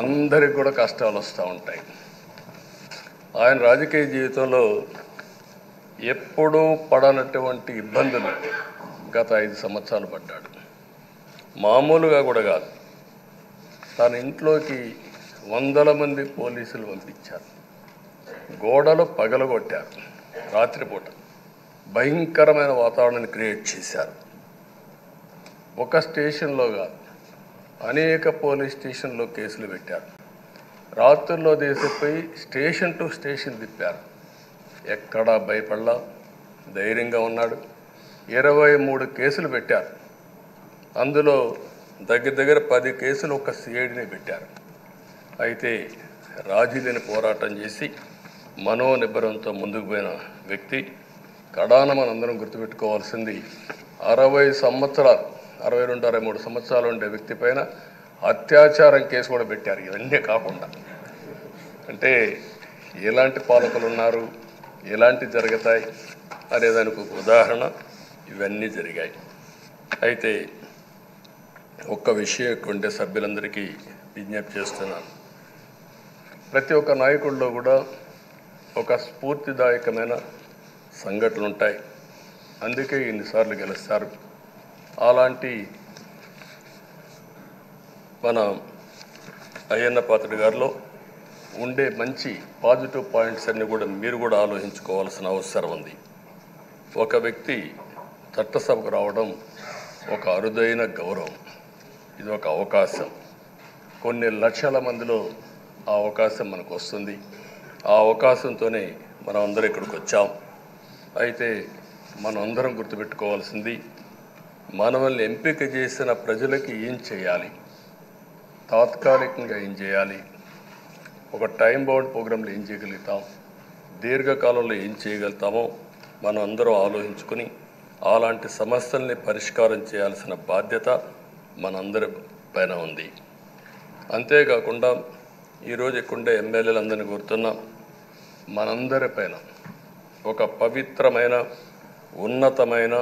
అందరికి కూడా కష్టాలు వస్తూ ఉంటాయి. ఆయన రాజకీయ జీవితంలో ఎప్పుడూ పడనటువంటి ఇబ్బందులు గత 5 సంవత్సరాలు పడ్డాడు. మామూలుగా కూడా కాదు, తన ఇంట్లోకి వందల మంది పోలీసులు పంపించారు, గోడలు పగలగొట్టారు, రాత్రిపూట భయంకరమైన వాతావరణాన్ని క్రియేట్ చేశారు. ఒక స్టేషన్లో కాదు, అనేక పోలీస్ స్టేషన్లో కేసులు పెట్టారు. రాత్రుల్లో దేశపోయి స్టేషన్ టు స్టేషన్ తిప్పారు. ఎక్కడా భయపడలా, ధైర్యంగా ఉన్నాడు. 23 కేసులు పెట్టారు. అందులో దగ్గర 10 కేసులు ఒక సిఐడిని పెట్టారు. అయితే రాజీలేని పోరాటం చేసి మనోనిబ్బరంతో ముందుకు పోయిన వ్యక్తి. కడాన మనందరం గుర్తుపెట్టుకోవాల్సింది 60 సంవత్సరాలు, 62, 63 సంవత్సరాలు ఉండే వ్యక్తి పైన అత్యాచారం కేసు కూడా పెట్టారు. ఇవన్నీ కాకుండా అంటే ఎలాంటి పాలకులు ఉన్నారు, ఎలాంటి జరుగుతాయి అనేదానికి ఒక ఉదాహరణ ఇవన్నీ జరిగాయి. అయితే ఒక్క విషయం ఉండే సభ్యులందరికీ విజ్ఞప్తి చేస్తున్నాను. ప్రతి ఒక్క నాయకుల్లో కూడా ఒక స్ఫూర్తిదాయకమైన సంఘటనలు ఉంటాయి. అందుకే ఇన్నిసార్లు గెలుస్తారు. అలాంటి మన అయ్యన్న పాత్రుడు గారిలో ఉండే మంచి పాజిటివ్ పాయింట్స్ అన్నీ కూడా మీరు కూడా ఆలోచించుకోవాల్సిన అవసరం ఉంది. ఒక వ్యక్తి చట్టసభకు రావడం ఒక అరుదైన గౌరవం. ఇది ఒక అవకాశం. కొన్ని లక్షల మందిలో ఆ అవకాశం మనకు వస్తుంది. ఆ అవకాశంతోనే మనం అందరం ఇక్కడికి వచ్చాం. అయితే మనం అందరం గుర్తుపెట్టుకోవాల్సింది, మనల్ని ఎంపిక చేసిన ప్రజలకి ఏం చేయాలి, తాత్కాలికంగా ఏం చేయాలి, ఒక టైం బౌండ్ ప్రోగ్రాంలో ఏం చేయగలుగుతాం, దీర్ఘకాలంలో ఏం చేయగలుగుతామో మనం అందరం ఆలోచించుకుని అలాంటి సమస్యల్ని పరిష్కారం చేయాల్సిన బాధ్యత మనందరి పైన ఉంది. అంతేకాకుండా ఈరోజు ఇక్కడుండే ఎమ్మెల్యేలందరినీ కోరుతున్నాం, మనందరి పైన ఒక పవిత్రమైన ఉన్నతమైన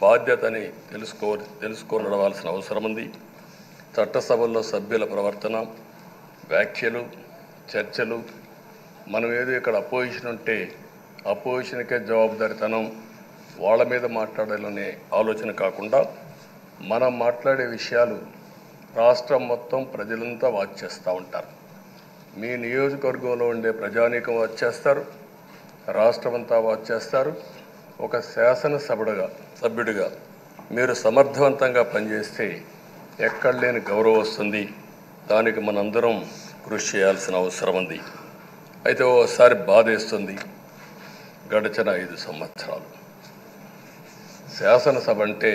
బాధ్యతని తెలుసుకొని నడవాల్సిన అవసరం ఉంది. చట్టసభల్లో సభ్యుల ప్రవర్తన, వ్యాఖ్యలు, చర్చలు, మనం ఏదో ఇక్కడ అపోజిషన్ ఉంటే అపోజిషన్కే జవాబుదారితనం, వాళ్ళ మీద మాట్లాడాలనే ఆలోచన కాకుండా మనం మాట్లాడే విషయాలు రాష్ట్రం మొత్తం ప్రజలంతా వాచ్ చేస్తూ ఉంటారు. మీ నియోజకవర్గంలో ఉండే ప్రజానీకం వాచ్ చేస్తారు, రాష్ట్రమంతా వాచ్ చేస్తారు. ఒక సభ్యుడిగా మీరు సమర్థవంతంగా పనిచేస్తే ఎక్కడ లేని గౌరవం వస్తుంది. దానికి మనందరం కృషి చేయాల్సిన అవసరం ఉంది. అయితే ఓసారి బాధేస్తుంది, గడిచిన 5 సంవత్సరాలు శాసనసభ అంటే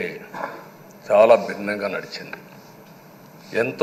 చాలా భిన్నంగా నడిచింది. ఎంతో